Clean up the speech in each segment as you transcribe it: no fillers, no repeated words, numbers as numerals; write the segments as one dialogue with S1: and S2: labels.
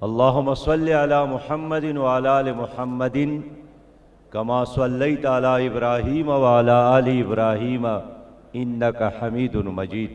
S1: اللہم صلی علی محمد وعلی آل محمد کما صلیت علی ابراہیم وعلی آل ابراہیم انک حمید مجید۔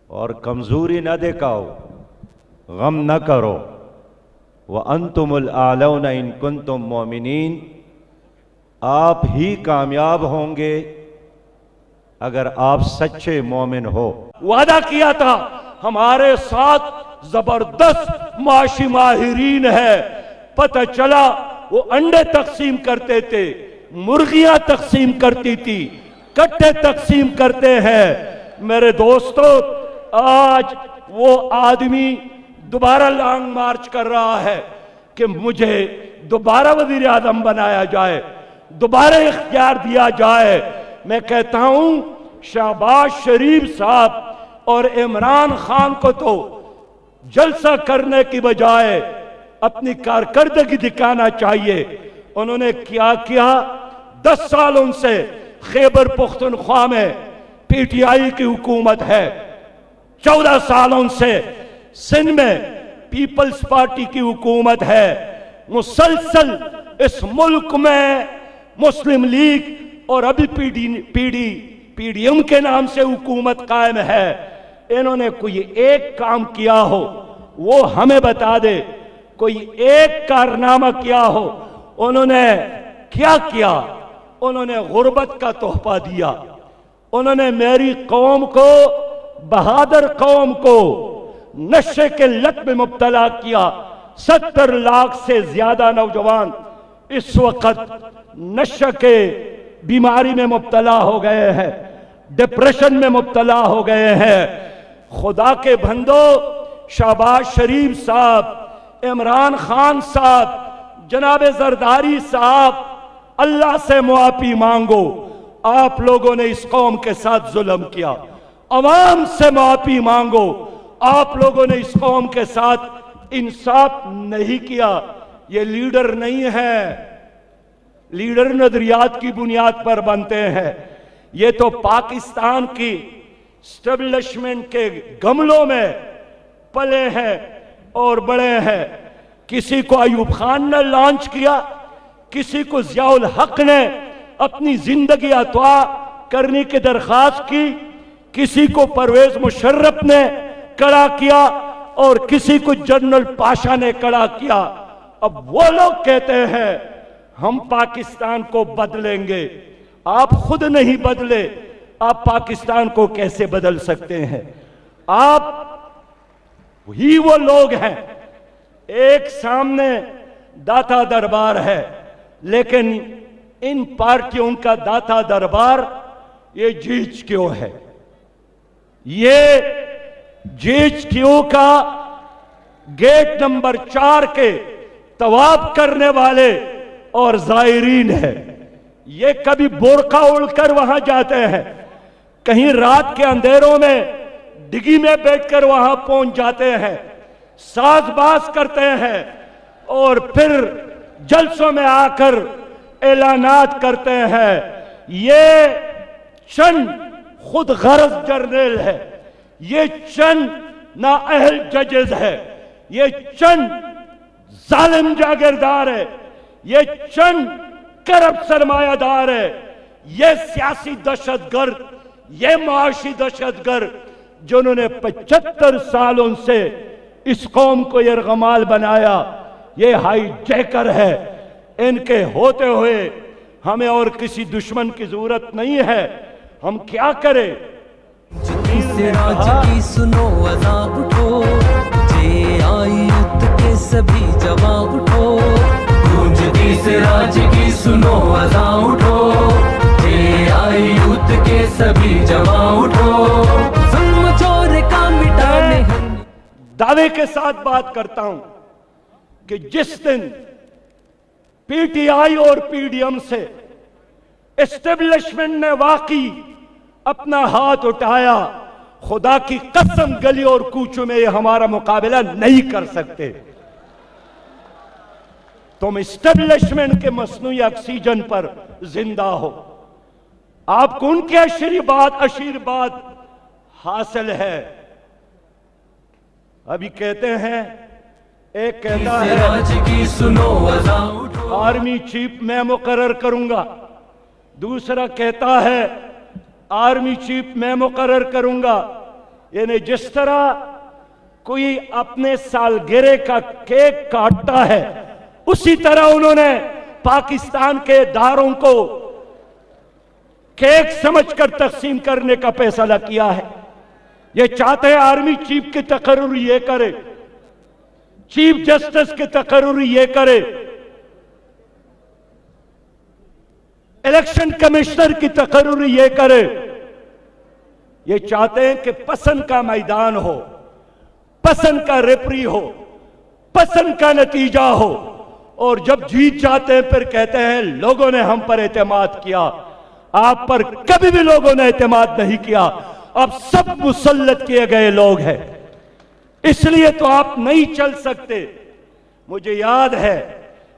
S1: اور کمزوری نہ دکھاؤ، غم نہ کرو، وَأَنْتُمُ الْأَعْلَوْنَ إِن كُنْتُم مُؤْمِنِينَ، آپ ہی کامیاب ہوں گے اگر آپ سچے مومن ہو۔
S2: وعدہ کیا تھا ہمارے ساتھ زبردست معاشی ماہرین ہے، پتہ چلا وہ انڈے تقسیم کرتے تھے، مرغیاں تقسیم کرتی تھی، کٹے تقسیم کرتے ہیں۔ میرے دوستو، آج وہ آدمی دوبارہ لانگ مارچ کر رہا ہے کہ مجھے دوبارہ وزیر اعظم بنایا جائے، دوبارہ اختیار دیا جائے۔ میں کہتا ہوں شہباز شریف صاحب اور عمران خان کو تو جلسہ کرنے کی بجائے اپنی کارکردگی دکھانا چاہیے۔ انہوں نے کیا کیا؟ 10 سال ان سے خیبر پختونخوا میں پی ٹی آئی کی حکومت ہے، 14 سالوں سے سندھ میں پیپلز پارٹی کی حکومت ہے، مسلسل اس ملک میں مسلم لیگ اور ابھی پی ڈی ایم کے نام سے حکومت قائم ہے۔ انہوں نے کوئی ایک کام کیا ہو وہ ہمیں بتا دے، کوئی ایک کارنامہ کیا ہو۔ انہوں نے کیا کیا؟ انہوں نے غربت کا تحفہ دیا، انہوں نے میری قوم کو، بہادر قوم کو نشے کے لت میں مبتلا کیا۔ 70 لاکھ سے زیادہ نوجوان اس وقت نشے کے بیماری میں مبتلا ہو گئے ہیں، ڈپریشن میں مبتلا ہو گئے ہیں۔ خدا کے بندو، شہباز شریف صاحب، عمران خان صاحب، جناب زرداری صاحب، اللہ سے معافی مانگو۔ آپ لوگوں نے اس قوم کے ساتھ ظلم کیا، عوام سے معافی مانگو۔ آپ لوگوں نے اس قوم کے ساتھ انصاف نہیں کیا۔ یہ لیڈر نہیں ہے، لیڈر نظریات کی بنیاد پر بنتے ہیں۔ یہ تو پاکستان کی اسٹیبلشمنٹ کے گملوں میں پلے ہیں اور بڑے ہیں۔ کسی کو ایوب خان نے لانچ کیا، کسی کو ضیاء الحق نے اپنی زندگی عطا کرنے کی درخواست کی، کسی کو پرویز مشرف نے کڑا کیا اور کسی کو جنرل پاشا نے کڑا کیا۔ اب وہ لوگ کہتے ہیں ہم پاکستان کو بدلیں گے۔ آپ خود نہیں بدلے، آپ پاکستان کو کیسے بدل سکتے ہیں؟ آپ ہی وہ لوگ ہیں۔ ایک سامنے داتا دربار ہے، لیکن ان پارٹیوں کا داتا دربار یہ جی ایچ کیو ہے۔ یہ جی ایچ کیو کا گیٹ نمبر 4 کے طواف کرنے والے اور زائرین ہے۔ یہ کبھی برقع اڑ کر وہاں جاتے ہیں، کہیں رات کے اندھیروں میں ڈگی میں بیٹھ کر وہاں پہنچ جاتے ہیں، ساز باز کرتے ہیں اور پھر جلسوں میں آ کر اعلانات کرتے ہیں۔ یہ چند خود غرض جرنیل ہے، یہ چند نااہل ججز ہے، یہ چند ظالم جاگیردار ہے، یہ چند کرپٹ سرمایہ دار ہے، یہ سیاسی دہشت گرد، یہ معاشی دہشت گرد جنہوں نے 75 سالوں سے اس قوم کو یرغمال بنایا، یہ ہائی جیکر ہے۔ ان کے ہوتے ہوئے ہمیں اور کسی دشمن کی ضرورت نہیں ہے۔ ہم کیا کریں؟
S3: راج کی سنو عذاب اٹھو، جے آئی یوتھ کے سبھی جواب اٹھو، گونجتی سے راج کی سنو عذاب اٹھو، جے آئی یوتھ کے سبھی جواب اٹھو، ظلم چور کا مٹانے۔
S2: دعوے کے ساتھ بات کرتا ہوں کہ جس دن پی ٹی آئی اور پی ڈی ایم سے اسٹیبلشمنٹ نے واقعی اپنا ہاتھ اٹھایا، خدا کی قسم گلی اور کوچوں میں یہ ہمارا مقابلہ نہیں کر سکتے۔ تم اسٹیبلشمنٹ کے مصنوعی آکسیجن پر زندہ ہو، آپ کو ان کے آشیرواد حاصل ہے۔ ابھی کہتے ہیں، ایک کہتا ہے
S3: راج کی سنو اذاں اٹھو،
S2: آرمی چیف میں مقرر کروں گا، دوسرا کہتا ہے آرمی چیف میں مقرر کروں گا۔ یعنی جس طرح کوئی اپنے سالگرہ کا کیک کاٹتا ہے، اسی طرح انہوں نے پاکستان کے اداروں کو کیک سمجھ کر تقسیم کرنے کا فیصلہ کیا ہے۔ یہ چاہتے ہیں آرمی چیف کی تقرر یہ کرے، چیف جسٹس کی تقرر یہ کرے، الیکشن کمشنر کی تقرر یہ کرے۔ یہ چاہتے ہیں کہ پسند کا میدان ہو، پسند کا ریفری ہو، پسند کا نتیجہ ہو، اور جب جیت جاتے ہیں پھر کہتے ہیں لوگوں نے ہم پر اعتماد کیا۔ آپ پر کبھی بھی لوگوں نے اعتماد نہیں کیا، اب سب مسلط کیے گئے لوگ ہیں، اس لیے تو آپ نہیں چل سکتے۔ مجھے یاد ہے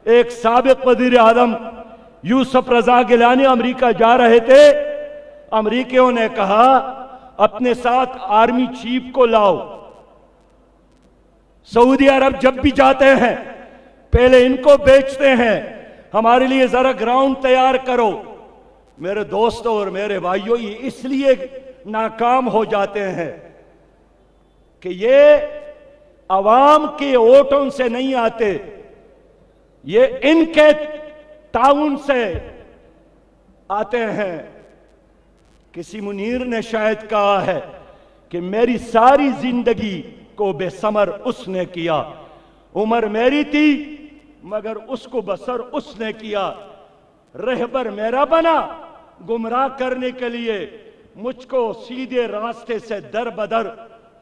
S2: ایک سابق وزیر اعظم یوسف رضا گیلانی امریکہ جا رہے تھے، امریکیوں نے کہا اپنے ساتھ آرمی چیف کو لاؤ۔ سعودی عرب جب بھی جاتے ہیں پہلے ان کو بیچتے ہیں، ہمارے لیے ذرا گراؤنڈ تیار کرو۔ میرے دوستوں اور میرے بھائیوں، یہ اس لیے ناکام ہو جاتے ہیں کہ یہ عوام کے ووٹوں سے نہیں آتے، یہ ان کے تعاون سے آتے ہیں۔ کسی منیر نے شاید کہا ہے کہ میری ساری زندگی کو بے ثمر اس نے کیا، عمر میری تھی مگر اس کو بسر اس نے کیا، رہبر میرا بنا گمراہ کرنے کے لیے، مجھ کو سیدھے راستے سے در بدر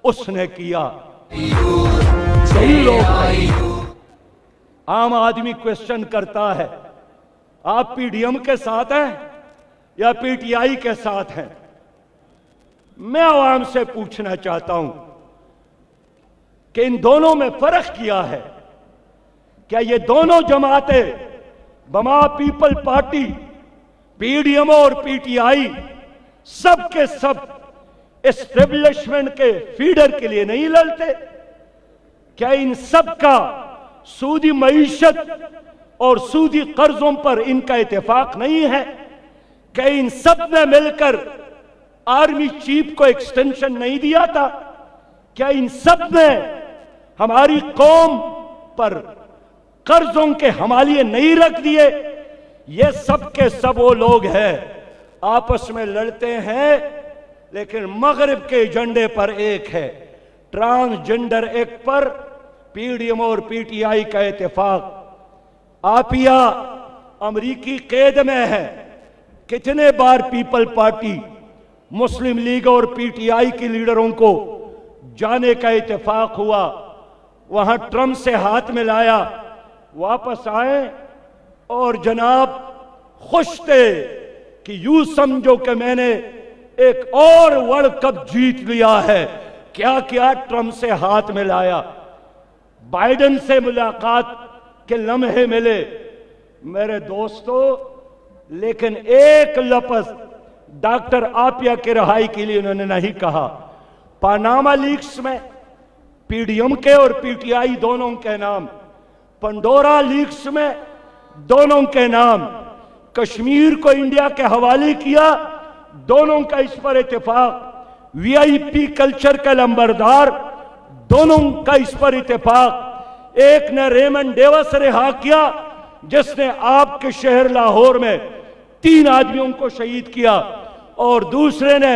S2: اس نے کیا۔ عام آدمی کوشچن کرتا ہے آپ پی ڈی ایم کے ساتھ ہیں یا پی ٹی آئی کے ساتھ ہیں؟ میں عوام سے پوچھنا چاہتا ہوں کہ ان دونوں میں فرق کیا ہے؟ کیا یہ دونوں جماعتیں بما people party, P D M اور پی ٹی آئی سب کے سب اسٹیبلشمنٹ کے فیڈر کے لیے نہیں لڑتے؟ کیا ان سب کا سودی معیشت اور سودی قرضوں پر ان کا اتفاق نہیں ہے؟ کہ ان سب نے مل کر آرمی چیف کو ایکسٹینشن نہیں دیا تھا؟ کیا ان سب نے ہماری قوم پر قرضوں کے حوالیے نہیں رکھ دیے؟ یہ سب کے سب وہ لوگ ہیں آپس میں لڑتے ہیں، لیکن مغرب کے ایجنڈے پر ایک ہے، ٹرانسجنڈر ایکٹ پر پی ڈی ایم اور پی ٹی آئی کا اتفاق۔ آپیا امریکی قید میں ہے، کتنے بار پیپل پارٹی، مسلم لیگ اور پی ٹی آئی کی لیڈروں کو جانے کا اتفاق ہوا، وہاں ٹرمپ سے ہاتھ ملایا، واپس آئے اور جناب خوش تھے کہ یوں سمجھو کہ میں نے ایک اور ورلڈ کپ جیت لیا ہے۔ کیا کیا؟ ٹرمپ سے ہاتھ ملایا، بائیڈن سے ملاقات کے لمحے ملے۔ میرے دوستو، لیکن ایک لفظ ڈاکٹر آپیا کی رہائی کے لیے انہوں نے نہیں کہا۔ پاناما لیکس میں پی ڈی ایم کے اور پی ٹی آئی دونوں کے نام، پنڈورا لیکس میں دونوں کے نام، کشمیر کو انڈیا کے حوالے کیا، دونوں کا اس پر اتفاق، وی آئی پی کلچر کا لمبردار، دونوں کا اس پر اتفاق۔ ایک نے ریمن ڈیوس رہا کیا جس نے آپ کے شہر لاہور میں 3 آدمیوں کو شہید کیا، اور دوسرے نے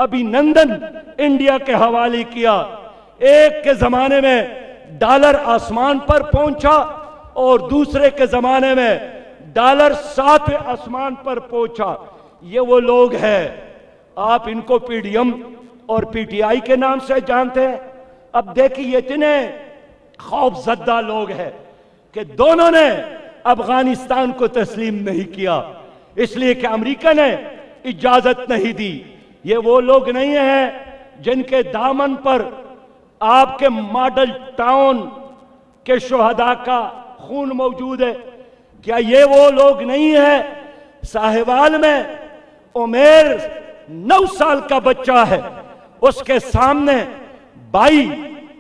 S2: ابھی نندن انڈیا کے حوالے کیا۔ ایک کے زمانے میں ڈالر آسمان پر پہنچا اور دوسرے کے زمانے میں ڈالر 7ویں آسمان پر پہنچا۔ یہ وہ لوگ ہیں، آپ ان کو پی ڈی ایم اور پی ٹی آئی کے نام سے جانتے ہیں۔ اب دیکھیے اتنے خوف زدہ لوگ ہیں کہ دونوں نے افغانستان کو تسلیم نہیں کیا، اس لیے کہ امریکہ نے اجازت نہیں دی۔ یہ وہ لوگ نہیں ہیں جن کے دامن پر آپ کے ماڈل ٹاؤن کے شہداء کا خون موجود ہے؟ کیا یہ وہ لوگ نہیں ہیں؟ ساہیوال میں عمیر 9 سال کا بچہ ہے، اس کے سامنے 22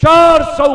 S2: 400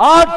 S2: 8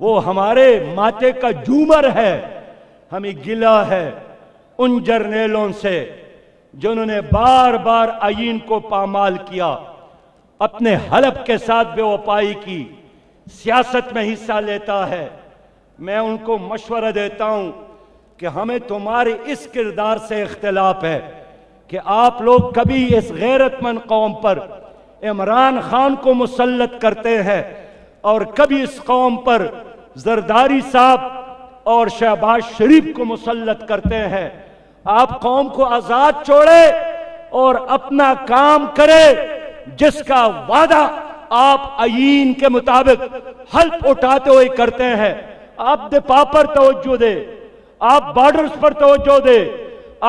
S2: وہ ہمارے ماتھے کا جومر ہے. ہمیں گلہ ہے ان جرنیلوں سے جنہوں نے بار بار آئین کو پامال کیا، اپنے حلف کے ساتھ بے وفائی کی، سیاست میں حصہ لیتا ہے. میں ان کو مشورہ دیتا ہوں کہ ہمیں تمہارے اس کردار سے اختلاف ہے کہ آپ لوگ کبھی اس غیرت مند قوم پر عمران خان کو مسلط کرتے ہیں اور کبھی اس قوم پر زرداری صاحب اور شہباز شریف کو مسلط کرتے ہیں. آپ قوم کو آزاد چھوڑے اور اپنا کام کرے جس کا وعدہ آپ آئین کے مطابق حلف اٹھاتے ہوئے کرتے ہیں. آپ دفاع پر توجہ دے، آپ بارڈرز پر توجہ دے،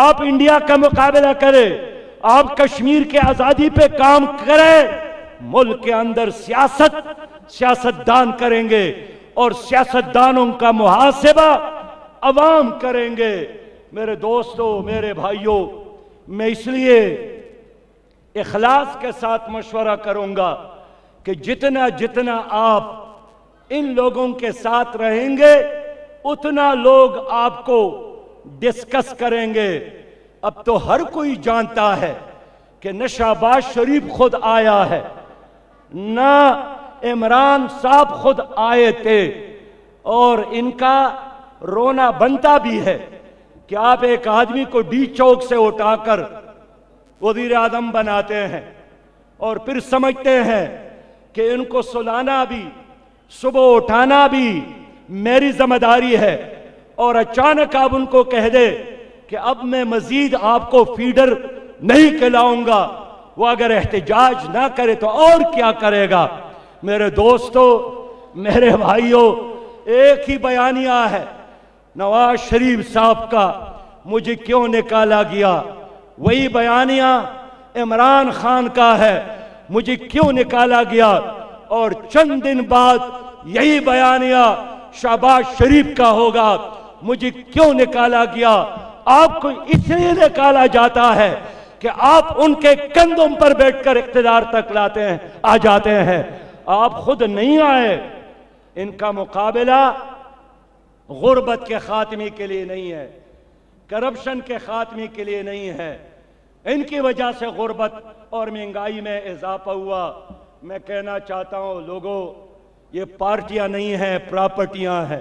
S2: آپ انڈیا کا مقابلہ کرے، آپ کشمیر کے آزادی پہ کام کریں. ملک کے اندر سیاستدان کریں گے اور سیاستدانوں کا محاسبہ عوام کریں گے. میرے دوستو، میرے بھائیوں، میں اس لیے اخلاص کے ساتھ مشورہ کروں گا کہ جتنا آپ ان لوگوں کے ساتھ رہیں گے اتنا لوگ آپ کو ڈسکس کریں گے. اب تو ہر کوئی جانتا ہے کہ نہ شہباز شریف خود آیا ہے نہ عمران صاحب خود آئے تھے، اور ان کا رونا بنتا بھی ہے کہ آپ ایک آدمی کو ڈی چوک سے اٹھا کر وزیر اعظم بناتے ہیں اور پھر سمجھتے ہیں کہ ان کو سلانا بھی، صبح اٹھانا بھی میری ذمہ داری ہے، اور اچانک آپ ان کو کہہ دے کہ اب میں مزید آپ کو فیڈر نہیں کھلاؤں گا. وہ اگر احتجاج نہ کرے تو اور کیا کرے گا؟ میرے دوستو، میرے بھائیوں، ایک ہی بیانیہ ہے نواز شریف صاحب کا، مجھے کیوں نکالا گیا. وہی بیانیہ عمران خان کا ہے، مجھے کیوں نکالا گیا. اور چند دن بعد یہی بیانیہ شہباز شریف کا ہوگا، مجھے کیوں نکالا گیا. آپ کو اس لیے نکالا جاتا ہے کہ آپ ان کے کندھوں پر بیٹھ کر اقتدار تک آ جاتے ہیں. آپ خود نہیں آئے. ان کا مقابلہ غربت کے خاتمے کے لیے نہیں ہے، کرپشن کے خاتمے کے لیے نہیں ہے. ان کی وجہ سے غربت اور مہنگائی میں اضافہ ہوا. میں کہنا چاہتا ہوں لوگوں، یہ پارٹیاں نہیں ہیں، پراپرٹیاں ہیں.